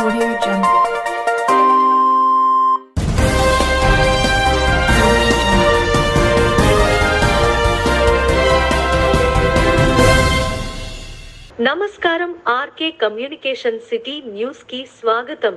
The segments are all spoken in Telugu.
Audio Jungle. నమస్కారం ఆర్కే కమ్యూనికేషన్ సిటీ న్యూస్ కి స్వాగతం.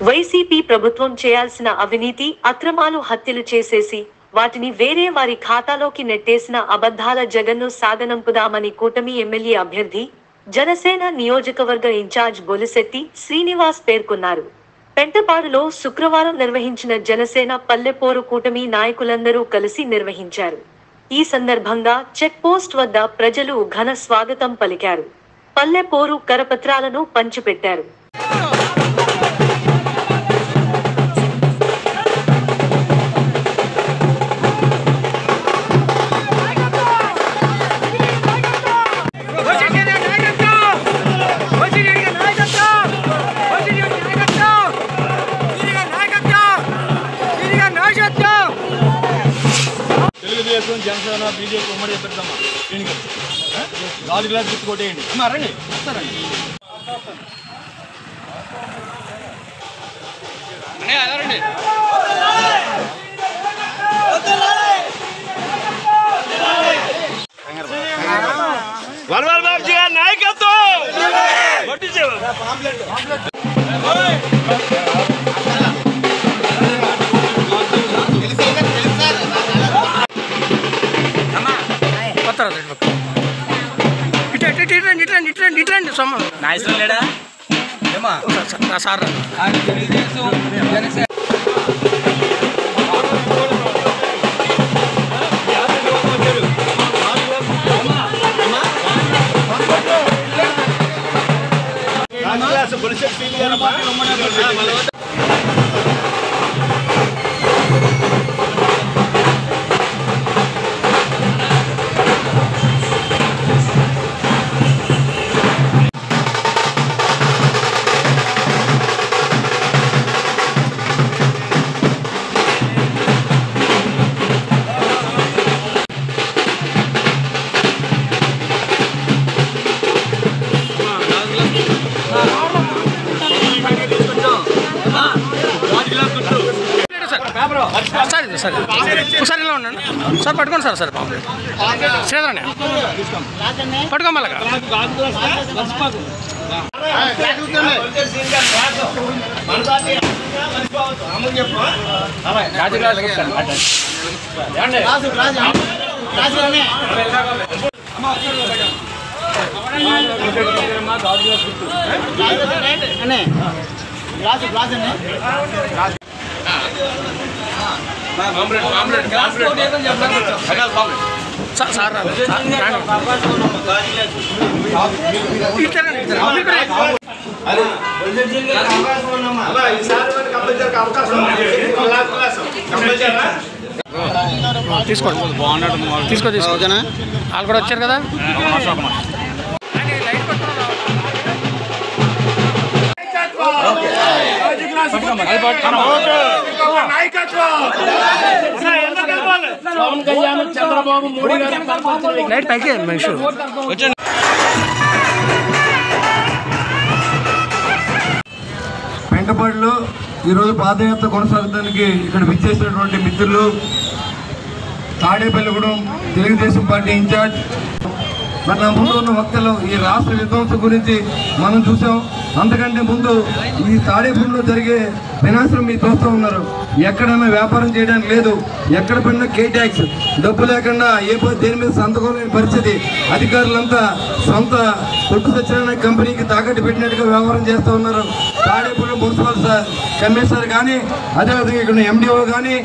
వైసీపీ ప్రభుత్వం చేయాల్సిన అవినీతి అక్రమాలు హత్యలు చేసేసి వాటిని వేరే వారి ఖాతాలోకి నెట్టేసిన అబద్ధాల జగన్ను సాగనంపుదామని కూటమి ఎమ్మెల్యే అభ్యర్థి జనసేన నియోజకవర్గ ఇన్ఛార్జ్ బొలిశెట్టి శ్రీనివాస్ పేర్కొన్నారు. పెంటపాడులో శుక్రవారం నిర్వహించిన జనసేన పల్లెపోరు కూటమి నాయకులందరూ కలిసి నిర్వహించారు. ఈ సందర్భంగా చెక్ పోస్ట్ వద్ద ప్రజలు ఘన స్వాగతం పలికారు. పల్లెపోరు కరపత్రాలను పంచిపెట్టారు. జనసేన బీజేపీ ఉమ్మడి పెడతామా దీనికి 4 గ్లాస్ గుర్తు కొట్టేయండి. రండి వస్తారండి. నాయకత్వం ఇట్రండి సొమ్మ నాయకులు లేడా సార్ సార్ ఒకసారి ఇలా ఉన్నాను సార్. పట్టుకోండి సార్. శ్రీధరనే పట్టుకోమల్లగా సార్ తీసుకోండి. ఓకేనా? వాళ్ళు కూడా వచ్చారు కదా. చంద్రబాబు మోడీ గారు పైకి పెంటపాడులో ఈరోజు పాదయాత్ర కొనసాగడానికి ఇక్కడ విచ్చేసినటువంటి మిత్రులు, తాడేపల్లిగూడెం తెలుగుదేశం పార్టీ ఇన్ఛార్జ్, మన ముందు ఉన్న వక్తలు ఈ రాష్ట్ర విధ్వంసం గురించి మనం చూసాం. అంతకంటే ముందు ఈ తాడేపల్లిలో జరిగే వినాశనం మీరు చూస్తూ ఉన్నారు. ఎక్కడైనా వ్యాపారం చేయడానికి లేదు, ఎక్కడ పడినా కే ట్యాక్స్, డబ్బు లేకుండా దేని మీద సంతకం లేని పరిస్థితి. అధికారులంతా సొంత కొట్టు సత్యనారాయణ కంపెనీకి తాకట్టు పెట్టినట్టుగా వ్యవహారం చేస్తూ ఉన్నారు. తాడేపల్లి మున్సిపల్ కమిషనర్ కానీ, అదేవిధంగా ఇక్కడ ఎండిఓ కానీ,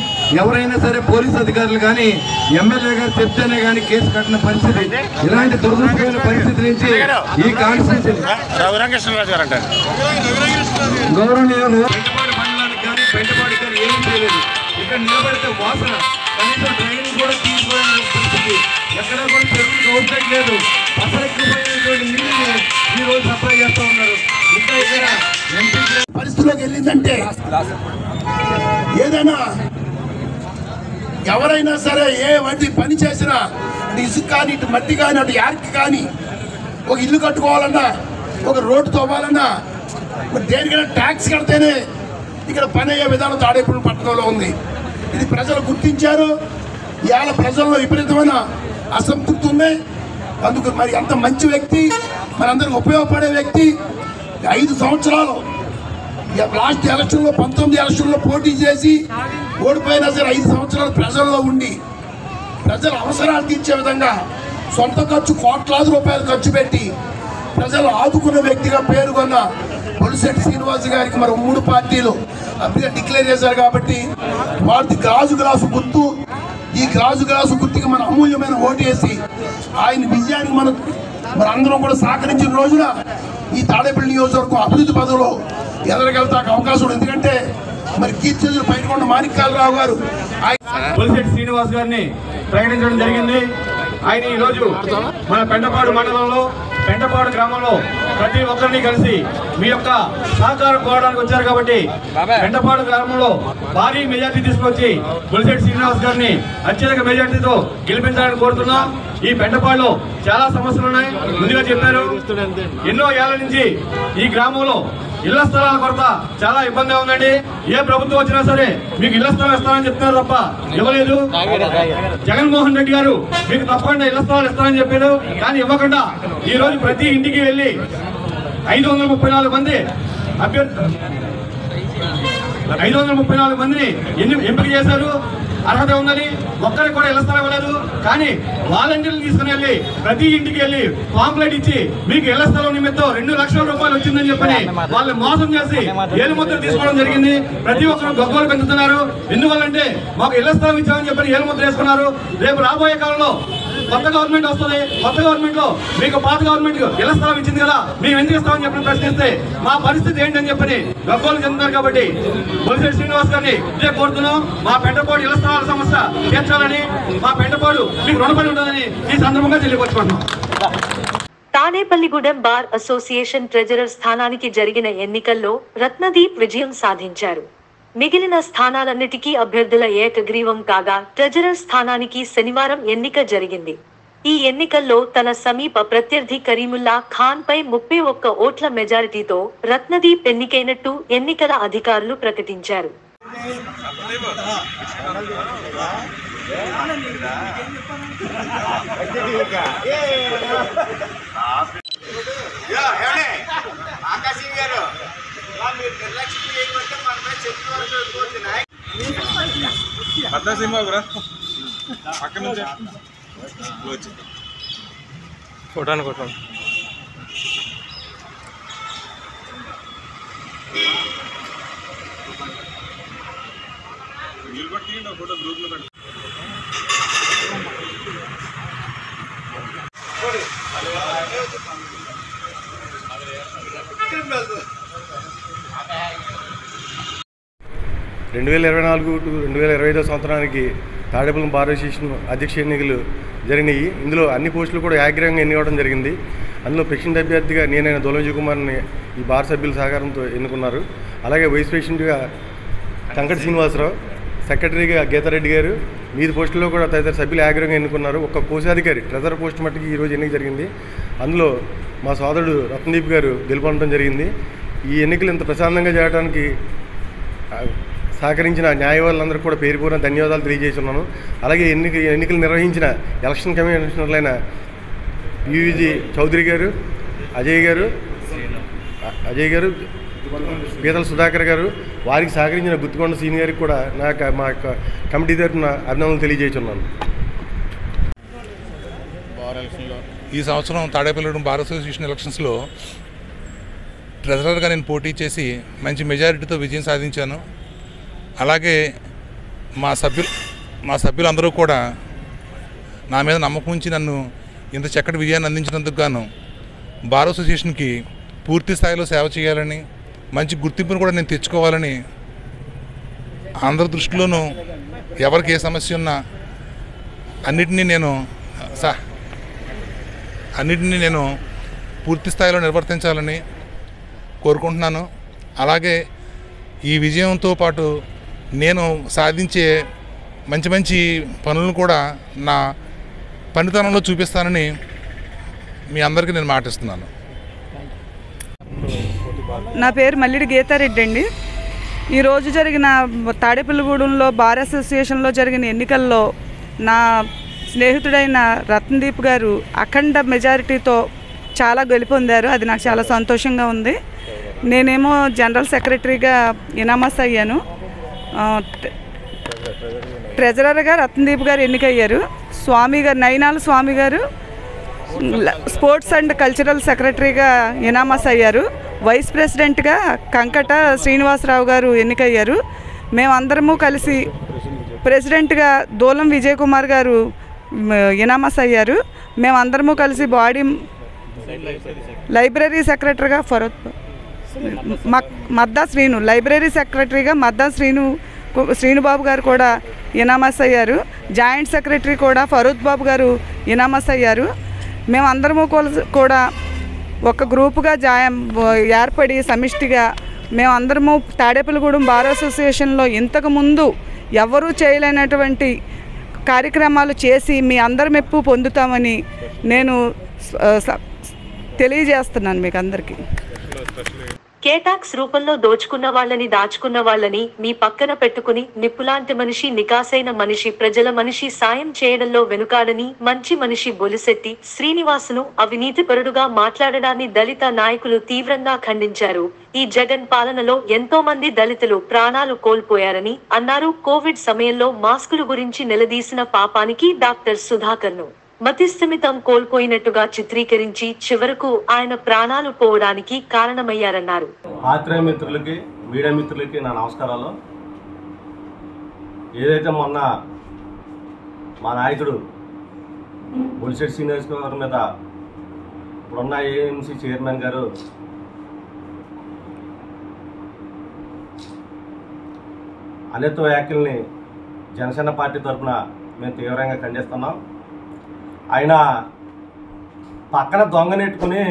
ఎవరైనా సరే పోలీసు అధికారులు కానీ, ఎమ్మెల్యే గారు చెప్తేనే కానీ కేసు కట్టిన పరిస్థితి. ఇలాంటి దురదృష్టమైన పరిస్థితి నుంచి ఈ కాన్స్టిట్యూన్సీ గౌరవనీయులు పెంటపాడు కానీ ఏమీ చేయలేదు. ఇక్కడ నిలబడితే వాసన, కనీసం ట్రైన్ కూడా తీసుకోవడానికి పరిస్థితి. ఎక్కడ కూడా చెరువులకు అవుట్లెట్ లేదు. అసలెక్కిపోయినటువంటి నీళ్ళని ఈ రోజు సప్లై చేస్తూ ఉన్నారు. ఇంకా ఇక్కడ పరిస్థితిలోకి వెళ్ళిందంటే ఏదైనా ఎవరైనా సరే ఏ పని చేసినా అటు ఇసుక కానీ ఇటు మట్టి కానీ అటు యార్క్ కానీ ఒక ఇల్లు కట్టుకోవాలన్నా ఒక రోడ్డు తవ్వాలన్నా మరి దేనికైనా ట్యాక్స్ కడితేనే ఇక్కడ పని అయ్యే విధానం తాడేపల్లి పట్టణంలో ఉంది. ఇది ప్రజలు గుర్తించారు. ఇవాళ ప్రజల్లో విపరీతమైన అసంతృప్తి ఉంది. అందుకు మరి అంత మంచి వ్యక్తి, మనందరికి ఉపయోగపడే వ్యక్తి 5 సంవత్సరాలు లాస్ట్ ఎలక్షన్లో 19 ఎలక్షన్లో పోటీ చేసి ఓడిపోయినా సరే 5 సంవత్సరాలు ప్రజల్లో ఉండి ప్రజల అవసరాలు తీర్చే విధంగా సొంత ఖర్చు కోట్లాది రూపాయలు ఖర్చు పెట్టి ప్రజలు ఆదుకున్న వ్యక్తిగా పేరుకొన్న బొలిశెట్టి శ్రీనివాస్ గారికి మరి 3 పార్టీలు అభ్యర్థిగా డిక్లేర్ చేశారు. కాబట్టి వారి గాజు గ్లాసు గుర్తు, ఈ గాజు గ్లాసు గుర్తుకి మన అమూల్యమైన ఓటు వేసి ఆయన విజయానికి మరి అందరం కూడా సహకరించిన రోజున ఈ తాడేపల్లి నియోజకవర్గం అభివృద్ధి పదవిలో ఎదరగలుగుతాకు అవకాశం ఉంది. ఎందుకంటే మరి కీర్తిజులు పైనకొండ మాణిక్యాలరావు గారు బొలిశెట్టి శ్రీనివాస్ గారిని ప్రకటించడం జరిగింది. ఆయన ఈరోజు మన పెంటపాడు మండలంలో పెంటపాడు గ్రామంలో ప్రతి ఒక్కరిని కలిసి మీ యొక్క సహకారం కోరడానికి వచ్చారు. కాబట్టి పెంటపాడు గ్రామంలో భారీ మెజార్టీ తీసుకొచ్చి బొలిశెట్టి శ్రీనివాస్ గారిని అత్యధిక మెజార్టీతో గెలిపించాలని కోరుతున్నాం. ఈ పెంటపాడులో చాలా సమస్యలు ఉన్నాయి. ముందుగా చెప్పారు, ఎన్నో ఏళ్ల నుంచి ఈ గ్రామంలో ఇళ్ల స్థలాల కొరత చాలా ఇబ్బందిగా ఉందండి. ఏ ప్రభుత్వం వచ్చినా సరే మీకు ఇళ్ల స్థలం ఇస్తానని చెప్తున్నారు తప్ప ఇవ్వలేదు. జగన్మోహన్ రెడ్డి గారు మీకు తప్పకుండా ఇళ్ల స్థలాలు ఇస్తానని చెప్పారు, కానీ ఇవ్వకుండా ఈ రోజు ప్రతి ఇంటికి వెళ్ళి 534 మంది అభ్యర్థి 534 మందిని ఎంపిక చేశారు. అర్హత ఉందని ఒక్కరికి కూడా ఇళ్ల స్థలం ఇవ్వలేదు. కానీ వాలంటీర్లు తీసుకుని వెళ్ళి ప్రతి ఇంటికి వెళ్ళి పాంప్లెట్ ఇచ్చి మీకు ఇళ్ల స్థలం నిమిత్తం 2 లక్షల రూపాయలు వచ్చిందని చెప్పని వాళ్ళని మోసం చేసి ఏలుముద్ర తీసుకోవడం జరిగింది. ప్రతి ఒక్కరు గొప్పలు పెంచుతున్నారు. ఎందువల్లంటే మాకు ఇళ్ల స్థలం ఇచ్చామని చెప్పని ఏలుముద్ర వేసుకున్నారు. రేపు రాబోయే కాలంలో కొత్త గవర్నమెంట్ వస్తుంది. కొత్త గవర్నమెంట్ లో మీకు పాత గవర్నమెంట్ ఇళ్ల స్థలం ఇచ్చింది కదా, మేము ఎందుకు ఇస్తామని చెప్పి ప్రశ్నిస్తే మా పరిస్థితి ఏంటని చెప్పని గొప్పలు చెందుతున్నారు. కాబట్టి బొలిశెట్టి శ్రీనివాస్ గారిని ఇదే కోరుతున్నాం. మా పెంటపాడు ఇళ్ల స్థలాల సమస్య తీర్చాలని, మా పెంటపాడు మీకు రుణపడి ఉంటుందని ఈ సందర్భంగా తెలియపరుచుకుంటున్నాం. తాడేపల్లిగూడెం బార్ అసోసియేషన్ ట్రెజరర్ స్థానానికి జరిగిన ఎన్నికల్లో రత్నదీప్ విజయం సాధించారు. మిగిలిన స్థానాలన్నిటికీ అభ్యర్థుల ఏకగ్రీవం కాగా ట్రెజరర్ స్థానానికి శనివారం ఎన్నిక జరిగింది. ఈ ఎన్నికల్లో తన సమీప ప్రత్యర్థి కరీముల్లా ఖాన్ పై 31 ఓట్ల మెజారిటీతో రత్నదీప్ ఎన్నికైనట్టు ఎన్నికల అధికారులు ప్రకటించారు. కొట్టాను 2024 టు 2025 సంవత్సరానికి తాడేపల్లి బార్ అసోసియేషన్ అధ్యక్ష ఎన్నికలు జరిగినాయి. ఇందులో అన్ని పోస్టులు కూడా ఏకగ్రీవంగా ఎన్నికవడం జరిగింది. అందులో ప్రెసిడెంట్ అభ్యర్థిగా నేనైన దోలజీ కుమార్ని ఈ బార్ సభ్యుల సహకారంతో ఎన్నుకున్నారు. అలాగే వైస్ ప్రెసిడెంట్గా కంకటి శ్రీనివాసరావు, సెక్రటరీగా గీతారెడ్డి గారు, మీది పోస్టుల్లో కూడా తదితర సభ్యులు ఏకగ్రీవంగా ఎన్నుకున్నారు. ఒక కోశాధికారి ట్రెజర్ పోస్ట్ మట్టుకి ఈరోజు ఎన్నిక జరిగింది. అందులో మా సోదరుడు రత్నదీప్ గారు గెలుపొందడం జరిగింది. ఈ ఎన్నికలు ఇంత ప్రశాంతంగా చేయడానికి సహకరించిన న్యాయవాదులందరూ కూడా పేరుపూర్ణ ధన్యవాదాలు తెలియజేస్తున్నాను. అలాగే ఎన్నికలు నిర్వహించిన ఎలక్షన్ కమిషనర్లైన యువిజి చౌదరి గారు, అజయ్ గారు, పీతల సుధాకర్ గారు, వారికి సహకరించిన గుత్తికొండ సీనియర్ గారికి కూడా మా యొక్క కమిటీ తరఫున అభినందనలు తెలియజేస్తున్నాను. ఈ సంవత్సరం తాడేపల్లిగూడెం బార్ అసోసియేషన్ ఎలక్షన్స్లో ట్రెజరర్గా నేను పోటీ చేసి మంచి మెజారిటీతో విజయం సాధించాను. అలాగే మా సభ్యులందరూ కూడా నా మీద నమ్మకం ఉంచి నన్ను ఇంత చక్కటి విజయాన్ని అందించినందుకు గాను బార్ అసోసియేషన్కి పూర్తి స్థాయిలో సేవ చేయాలని, మంచి గుర్తింపును కూడా నేను తెచ్చుకోవాలని, అందరి దృష్టిలోనూ ఎవరికి ఏ సమస్య ఉన్నా అన్నిటినీ నేను పూర్తి స్థాయిలో నిర్వర్తించాలని కోరుకుంటున్నాను. అలాగే ఈ విజయంతో పాటు నేను సాధించే మంచి మంచి పనులను కూడా నా పనితనంలో చూపిస్తానని మీ అందరికీ నేను మాటిస్తున్నాను. నా పేరు మల్లిడి గీతారెడ్డి అండి. ఈరోజు జరిగిన తాడేపల్లిగూడెంలో బార్ అసోసియేషన్లో జరిగిన ఎన్నికల్లో నా స్నేహితుడైన రత్నదీప్ గారు అఖండ మెజారిటీతో చాలా గెలుపొందారు. అది నాకు చాలా సంతోషంగా ఉంది. నేనేమో జనరల్ సెక్రటరీగా ఇనామస్ అయ్యాను. ట్రెజరర్గా రత్నదీప్ గారు ఎన్నికయ్యారు. స్వామి గారు నైనాల స్వామి గారు స్పోర్ట్స్ అండ్ కల్చరల్ సెక్రటరీగా ఇనామస్ అయ్యారు. వైస్ ప్రెసిడెంట్గా కంకట శ్రీనివాసరావు గారు ఎన్నికయ్యారు. మేమందరము కలిసి ప్రెసిడెంట్గా దూలం విజయ్ కుమార్ గారు ఇనామస్ అయ్యారు. మేమందరము కలిసి బాడీ లైబ్రరీ సెక్రటరీగా మద్దా శ్రీను లైబ్రరీ సెక్రటరీగా మద్దా శ్రీనుబాబు గారు కూడా ఇనామస్ అయ్యారు. జాయింట్ సెక్రటరీ కూడా ఫరూద్ బాబు గారు ఇనామస్ అయ్యారు. మేమందరము కూడా ఒక గ్రూపుగా ఏర్పడి సమిష్టిగా మేమందరము తాడేపల్లిగూడెం బార్ అసోసియేషన్లో ఇంతకుముందు ఎవరూ చేయలేనటువంటి కార్యక్రమాలు చేసి మీ అందరి మెప్పు పొందుతామని నేను తెలియజేస్తున్నాను మీకు అందరికీ. కేటాక్స్ రూపంలో దోచుకున్న వాళ్ళని దాచుకున్న వాళ్ళని మీ పక్కన పెట్టుకుని నిప్పులాంటి మనిషి నికాసైన మనిషి ప్రజల మనిషి సాయం చేయడంలో వెనుకాడని మంచి మనిషి బొలిశెట్టి శ్రీనివాసును అవినీతిపరుడుగా మాట్లాడడాన్ని దళిత నాయకులు తీవ్రంగా ఖండించారు. ఈ జగన్ పాలనలో ఎంతో మంది దళితులు ప్రాణాలు కోల్పోయారని అన్నారు. కోవిడ్ సమయంలో మాస్కులు గురించి నిలదీసిన పాపానికి డాక్టర్ సుధాకర్ను మతిస్థిమితం కోల్పోయినట్టుగా చిత్రీకరించి చివరకు ఆయన ప్రాణాలు పోవడానికి కారణమయ్యారన్నారు. పాత్రికేయ మిత్రులకి, మీడియా మిత్రులకి నా నమస్కారాలు. ఏదైతే మొన్న మా నాయకుడు బొలిశెట్టి శ్రీనివాస్ గారి మీద ఇప్పుడున్న ఏఎంసీ చైర్మన్ గారు అనేక వ్యాఖ్యల్ని జనసేన పార్టీ తరఫున మేము తీవ్రంగా ఖండిస్తున్నాం. ఆయన పక్కన దొంగనెట్టుకుని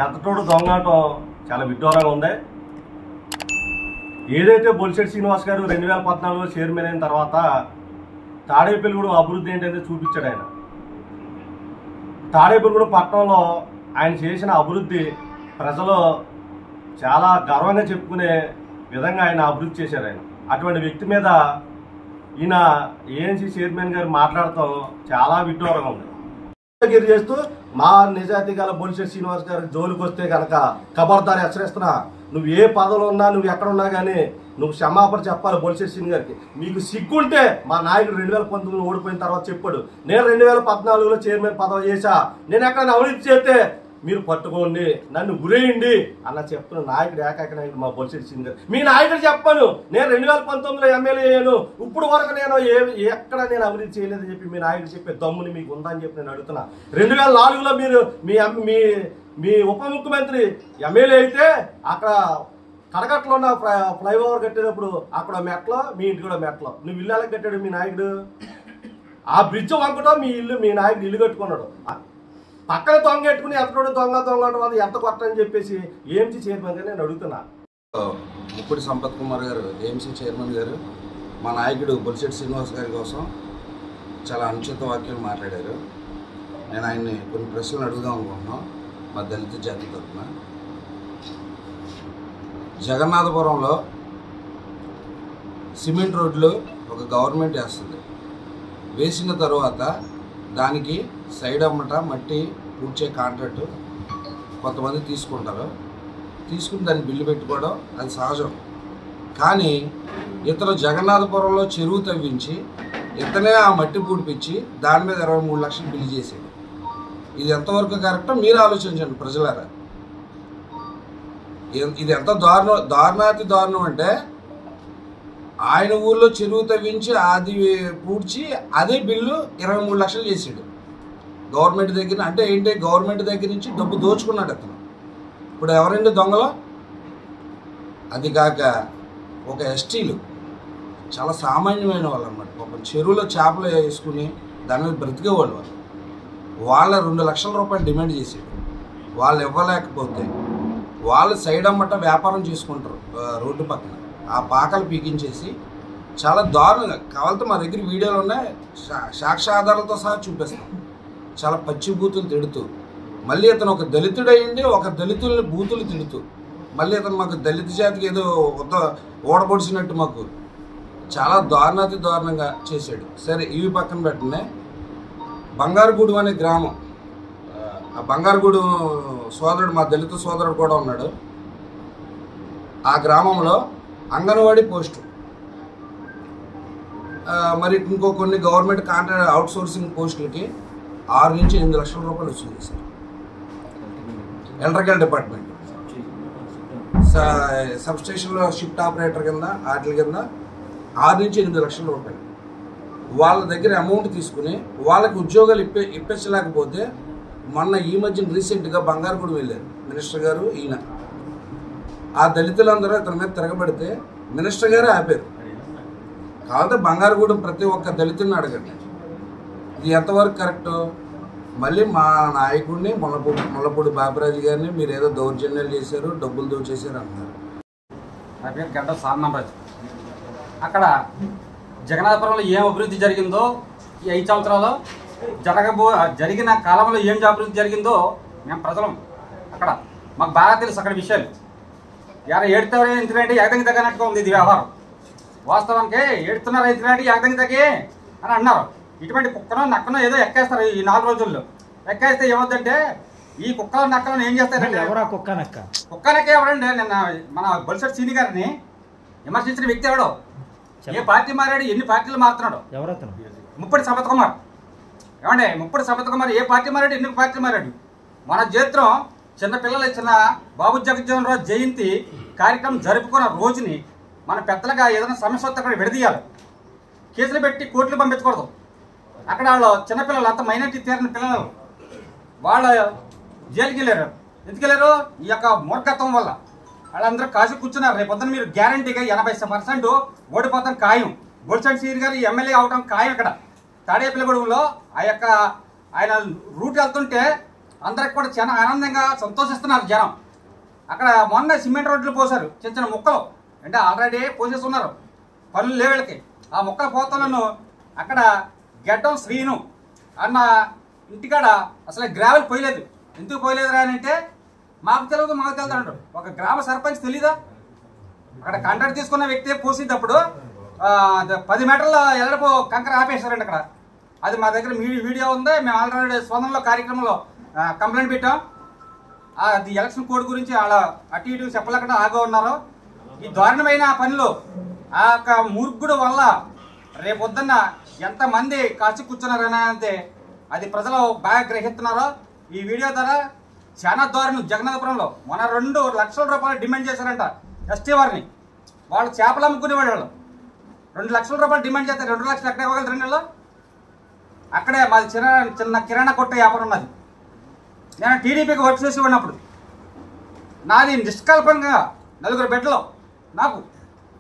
ఎంతటోడు దొంగటం చాలా విడ్డూరంగా ఉంది. ఏదైతే బొలిశెట్టి శ్రీనివాస్ గారు 2014లో చైర్మన్ అయిన తర్వాత తాడేపల్లిగూడెం అభివృద్ధి ఏంటంటే చూపించాడు. ఆయన తాడేపల్లిగూడెం పట్టణంలో ఆయన చేసిన అభివృద్ధి ప్రజలు చాలా గర్వంగా చెప్పుకునే విధంగా ఆయన అభివృద్ధి చేశారు. ఆయన అటువంటి వ్యక్తి మీద ఈయన ఏఎన్సీ చైర్మన్ గారు మాట్లాడటం చాలా విడ్డూరంగా ఉంది. చేస్తూ మా నిజాయితీ గల బొలిశెట్టి శ్రీనివాస్ గారి జోలికి వస్తే కనుక ఖబర్దారి హెచ్చరిస్తున్నా. నువ్వు ఏ పదవిలో ఉన్నా, నువ్వు ఎక్కడున్నా కానీ నువ్వు క్షమాపణ చెప్పాలి బొలిశెట్టి శ్రీని గారికి. మీకు సిగ్గుంటే మా నాయకుడు 2019 ఓడిపోయిన తర్వాత చెప్పాడు, నేను 2014లో చైర్మన్ పదవి చేశా, నేను ఎక్కడ అవినీతి చేస్తే మీరు పట్టుకోండి, నన్ను గురేయండి అన్న చెప్తున్న నాయకుడు ఏకైక నాయకుడు మా బొలిశెట్టి శ్రీని గారు. మీ నాయకుడు చెప్పాను, నేను 2019లో ఎమ్మెల్యే అయ్యాను, ఇప్పుడు వరకు నేను ఎక్కడ నేను అభివృద్ధి చేయలేదని చెప్పి మీ నాయకుడు చెప్పే దమ్ముని మీకు ఉందని చెప్పి నేను అడుగుతున్నా. 2004లో మీరు మీ ఉప ముఖ్యమంత్రి ఎమ్మెల్యే అయితే అక్కడ కడగట్లో ఉన్న ఫ్లైఓవర్ కట్టేటప్పుడు అక్కడ మెట్లో, మీ ఇంటి కూడా మెట్లో, నువ్వు ఇల్లు ఎలా కట్టాడు మీ నాయకుడు? ఆ బ్రిడ్జ్ వంకటం మీ నాయకుడు ఇల్లు కట్టుకున్నాడు. పక్కన దొంగ పెట్టుకుని ఎత్తడు దొంగ అది ఎంత కొట్టని చెప్పేసి ఏఎంసీ చైర్మన్ గారు నేను అడుగుతున్నా. ముప్పటి సంపత్ కుమార్ గారు ఏఎంసీ చైర్మన్ గారు మా నాయకుడు బొలిశెట్టి శ్రీనివాస్ గారి కోసం చాలా అనుచిత వాక్యాలు మాట్లాడారు. నేను ఆయన్ని కొన్ని ప్రశ్నలు అడుగుదాం అనుకుంటున్నాం మా దళిత జాతి తరఫున. జగన్నాథపురంలో సిమెంట్ రోడ్లు ఒక గవర్నమెంట్ వేస్తుంది. వేసిన తర్వాత దానికి సైడ్ అమ్మట మట్టి పూడ్చే కాంట్రాక్టు కొంతమంది తీసుకుంటారు. తీసుకుని దాన్ని బిల్లు పెట్టుకోవడం అది సహజం. కానీ ఇతను జగన్నాథపురంలో చెరువు తవ్వించి ఇతనే ఆ మట్టి పూడిపించి దాని మీద 23 లక్షలు బిల్లు చేసేది. ఇది ఎంతవరకు కరెక్టో మీరు ఆలోచించండి ప్రజలారా. ఇది ఎంత దారుణాతి దారుణం అంటే ఆయన ఊళ్ళో చెరువు తవ్వించి అది పూడ్చి అదే బిల్లు 23 లక్షలు చేసాడు గవర్నమెంట్ దగ్గర. అంటే ఏంటి, గవర్నమెంట్ దగ్గర నుంచి డబ్బు దోచుకున్నాడు అతను. ఇప్పుడు ఎవరండి దొంగలో? అది కాక ఒక ఎస్టీలు చాలా సామాన్యమైన వాళ్ళు అన్నమాట. ఒక చెరువులో చేపలు వేసుకుని దాని మీద బ్రతికేవాళ్ళు. వాళ్ళ 2 లక్షల రూపాయలు డిమాండ్ చేసాడు. వాళ్ళు ఇవ్వలేకపోతే వాళ్ళు సైడ్ అమ్మట వ్యాపారం చేసుకుంటారు రోడ్డు పక్కన. ఆ పాకలు పీకించేసి చాలా దారుణంగా కావాలంటే మా దగ్గర వీడియోలు ఉన్నాయి, సాక్ష్యాధారాలతో సహా చూపిస్తాం. చాలా పచ్చిబూతులు తిడుతూ, మళ్ళీ అతను ఒక దళితుడయ్యండి ఒక దళితుల్ని బూతులు తిడుతూ, మళ్ళీ అతను మాకు దళిత జాతికి ఏదో ఓడబొడిచినట్టు మాకు చాలా దారుణాతి దారుణంగా చేశాడు. సరే ఇవి పక్కన పెట్టనే, బంగారుగూడెం అనే గ్రామం, ఆ బంగారుగూడెం సోదరుడు మా దళిత సోదరుడు కూడా ఉన్నాడు. ఆ గ్రామంలో అంగన్వాడీ పోస్టు, మరి ఇంకో కొన్ని గవర్నమెంట్ కాంట్రాక్ట్ అవుట్సోర్సింగ్ పోస్టులకి 6 నుంచి 8 లక్షల రూపాయలు వచ్చింది సార్. ఎలక్ట్రికల్ డిపార్ట్మెంట్ సబ్ స్టేషన్లో షిఫ్ట్ ఆపరేటర్ కింద వాటి కింద 6 నుంచి 8 లక్షల రూపాయలు వాళ్ళ దగ్గర అమౌంట్ తీసుకుని వాళ్ళకి ఉద్యోగాలు ఇప్పించలేకపోతే మొన్న ఈ మధ్యన రీసెంట్గా బంగారుగూడెం వెళ్ళారు మినిస్టర్ గారు. ఈయన ఆ దళితులందరూ ఇతని మీద తిరగబడితే మినిస్టర్ గారే ఆపారు. కాబట్టి బంగారుగూడెం ప్రతి ఒక్క దళితుడిని అడగండి, ఇది ఎంతవరకు కరెక్ట్. మళ్ళీ మా నాయకుడిని ముల్లపూడి బాబురాజు గారిని మీరు ఏదో దౌర్జన్యాలు చేశారు, డబ్బులు దోచేశారు అంటున్నారు. నా పేరు గడ్డ సామరాజు. అక్కడ జగన్నాథపురంలో ఏం అభివృద్ధి జరిగిందో ఈ 5 సంవత్సరాలు జరిగిన కాలంలో ఏం అభివృద్ధి జరిగిందో మేము ప్రజలం అక్కడ మాకు బాగా తెలుసు. అక్కడ విషయాలు ఏడుతారు ఎందుకంటే ఎగదంగి తగ్గనట్టుగా ఉంది ఇది వ్యవహారం. వాస్తవానికి ఏడుతున్నారు ఎందుకంటే ఎగదంగి తగ్గే అని అన్నారు. ఇటువంటి కుక్కనో నక్కనో ఏదో ఎక్కేస్తారు ఈ 4 రోజుల్లో. ఎక్కేస్తే ఏమవుతుందంటే ఈ కుక్కలో నక్కలను ఏం చేస్తారంటే, కుక్క నక్క ఎవరండి? నిన్న మన బొలిశెట్టి సీని గారిని విమర్శించిన వ్యక్తి ఎవడో, ఏ పార్టీ మారాడు, ఎన్ని పార్టీలు మారుతున్నాడు, ముప్పటి సంపత్ కుమార్. ఏమండి ముప్పటి సంపత్ కుమార్ ఏ పార్టీ మారాడు, ఎన్ని పార్టీలు మారాడు? మన చేత్రం చిన్నపిల్లలు చిన్న బాబు జగజ్జీవన్ రావు జయంతి కార్యక్రమం జరుపుకున్న రోజుని మన పెద్దలుగా ఏదైనా సమస్య వస్తే అక్కడ విడదీయాలి, కేసులు పెట్టి కోర్టులు పంపించకూడదు. అక్కడ వాళ్ళు చిన్నపిల్లలు అంత మైనార్టీ తీరిన పిల్లలు వాళ్ళు జైలుకి వెళ్ళారు. ఎందుకు వెళ్ళారు? ఈ యొక్క మూర్ఖత్వం వల్ల. వాళ్ళందరూ కాసి కూర్చున్నారు. రేపు పొద్దున మీరు గ్యారంటీగా 80% ఓడిపోతాం ఖాయం. బొలిశెట్టి సీని గారు ఎమ్మెల్యే అవడం ఖాయం. ఇక్కడ తాడేపల్లిగూడెంలో ఆ యొక్క ఆయన రూట్ వెళ్తుంటే అందరికి కూడా చాలా ఆనందంగా సంతోషిస్తున్నారు జనం. అక్కడ మొన్న సిమెంట్ రోడ్లు పోసారు, చిన్న చిన్న ముక్కలు, అంటే ఆల్రెడీ పోసేస్తున్నారు, పనులు లేవళ్ళకి. ఆ ముక్కలు పోతాలను అక్కడ గడ్డం శ్రీను అన్న ఇంటికాడ అసలు గ్రావెల్ పోయలేదు. ఎందుకు పోయలేదు అని అంటే మాకు తెలియదు అంటాడు. ఒక గ్రామ సర్పంచ్ తెలీదా? అక్కడ కాంట్రాక్ట్ తీసుకున్న వ్యక్తి పోసేటప్పుడు 10 మీటర్ల ఎల్లడపు కంకర ఆపేశారండి అక్కడ. అది మా దగ్గర వీడియో ఉంది. మేము ఆల్రెడీ స్పందనలో కార్యక్రమంలో కంప్లైంట్ పెట్టాం. అది ఎలక్షన్ కోడ్ గురించి అలా అటు ఇటు చెప్పలేకుండా ఆగా ఉన్నారు. ఈ దారుణమైన పనులు ఆ యొక్క మూర్ఖుడు వల్ల రేపొద్దున్న ఎంతమంది కాచి కూర్చున్నారని అంటే అది ప్రజలు బాగా గ్రహిస్తున్నారో. ఈ వీడియో ద్వారా చాలా దారుణం. జగన్నాథపురంలో మొన్న 2 లక్షల రూపాయలు డిమాండ్ చేశారంట ఎస్టీ వారిని. వాళ్ళు చేపలు అమ్ముకునేవాడు. వాళ్ళు 2 లక్షల రూపాయలు డిమాండ్ చేస్తే 2 లక్షలు ఎక్కడ ఇవ్వగలరు 2 నెలల్లో? అక్కడే మాది చిన్న కిరాణా కొట్ట వ్యాపారం ఉన్నది. నేను టీడీపీకి వర్క్ చేసి ఉన్నప్పుడు నాది నిష్కల్పంగా 4 బిడ్డలు, నాకు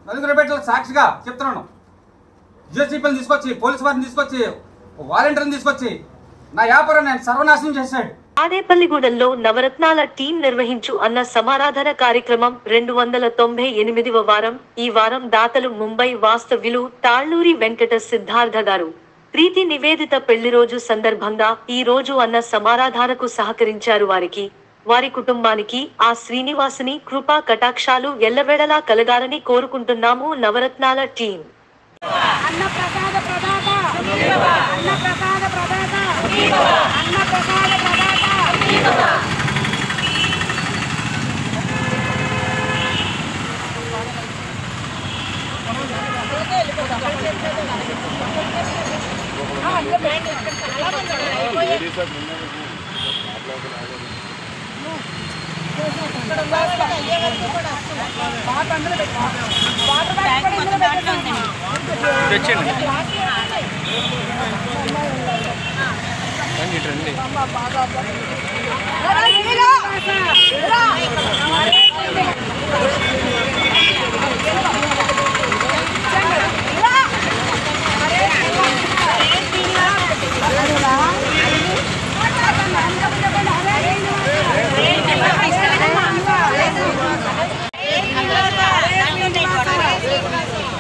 4 బిడ్డలు సాక్షిగా చెప్తున్నాను. జిఎస్టీపీని తీసుకొచ్చి, పోలీసు వారిని తీసుకొచ్చి, వాలంటీర్ని తీసుకొచ్చి నా వ్యాపారం నేను సర్వనాశనం చేశాడు. తాడేపల్లిగూడెంలో నవరత్నాల టీం నిర్వహించు అన్న సమారాధన కార్యక్రమం 298వ వారం. ఈ వారం దాతలు ముంబై వాస్తవ్యులు తాళ్లూరి వెంకట సిద్ధార్థ గారు. ప్రీతి నివేదిత పెళ్లి రోజు సందర్భంగా ఈ రోజు అన్న సమారాధనకు సహకరించారు. వారికి, వారి కుటుంబానికి ఆ శ్రీనివాసుని కృపా కటాక్షాలు ఎల్లవేళలా కలగాలని కోరుకుంటున్నాము. నవరత్నాల టీం.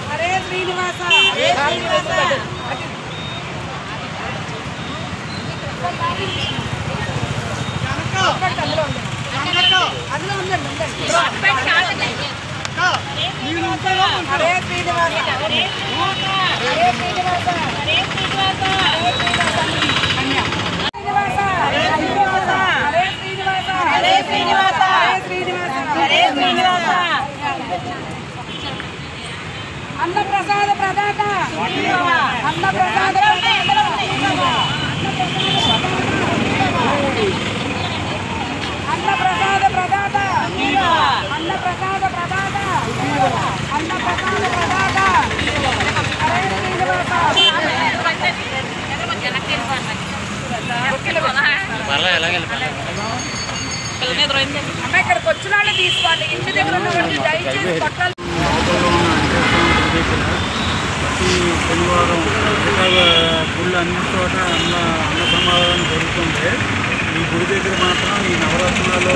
హరే శ్రీనివాస అన్నప్రసాద ప్రదాత అన్నప్రసాద అన్నప్రసాద ప్రదాత అన్నప్రసాద ప్రదాత అన్నప్రసాద ప్రదాత హరే శ్రీనివాస అమ్మ ఇక్కడికి వచ్చిన వాళ్ళు తీసుకోండి. ఇంటి దగ్గర ఉన్న వాళ్ళు దయచేసి పట్టాలి. ప్రతి శనివారం గుళ్ళు అన్ని చోట అన్న సమాధానం జరుగుతుంటే ఈ గుడి దగ్గర మాత్రం ఈ నవరత్నాలు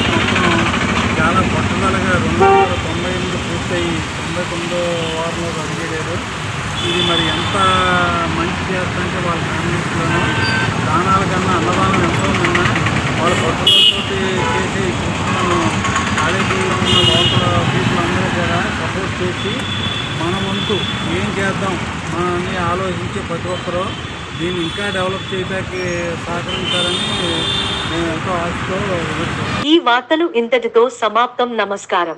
మొత్తం చాలా పట్టుదలగా 298 పూర్తయి 99వ వారంలో అడిగేశారు. ఇది మరి ఎంత మంచి చేస్తుంటే వాళ్ళ ఫ్యామిలీస్లోనూ దానాల కన్నా అన్నదానం ఎంతో ఉన్నా వాళ్ళ పట్టుదలతో చేసే ఈ కృష్ణను కాలేజీలో ఉన్న లోపల పీపుల్ అందరూ కూడా సపోర్ట్ చేసి మన వంతు ఏం చేద్దాం మనని ఆలోచించే ప్రతి ఒక్కరూ దీన్ని ఇంకా డెవలప్ చేయడానికి సహకరించాలని నేను ఎంతో ఆశతో ఈ వార్తలు ఇంతటితో సమాప్తం. నమస్కారం.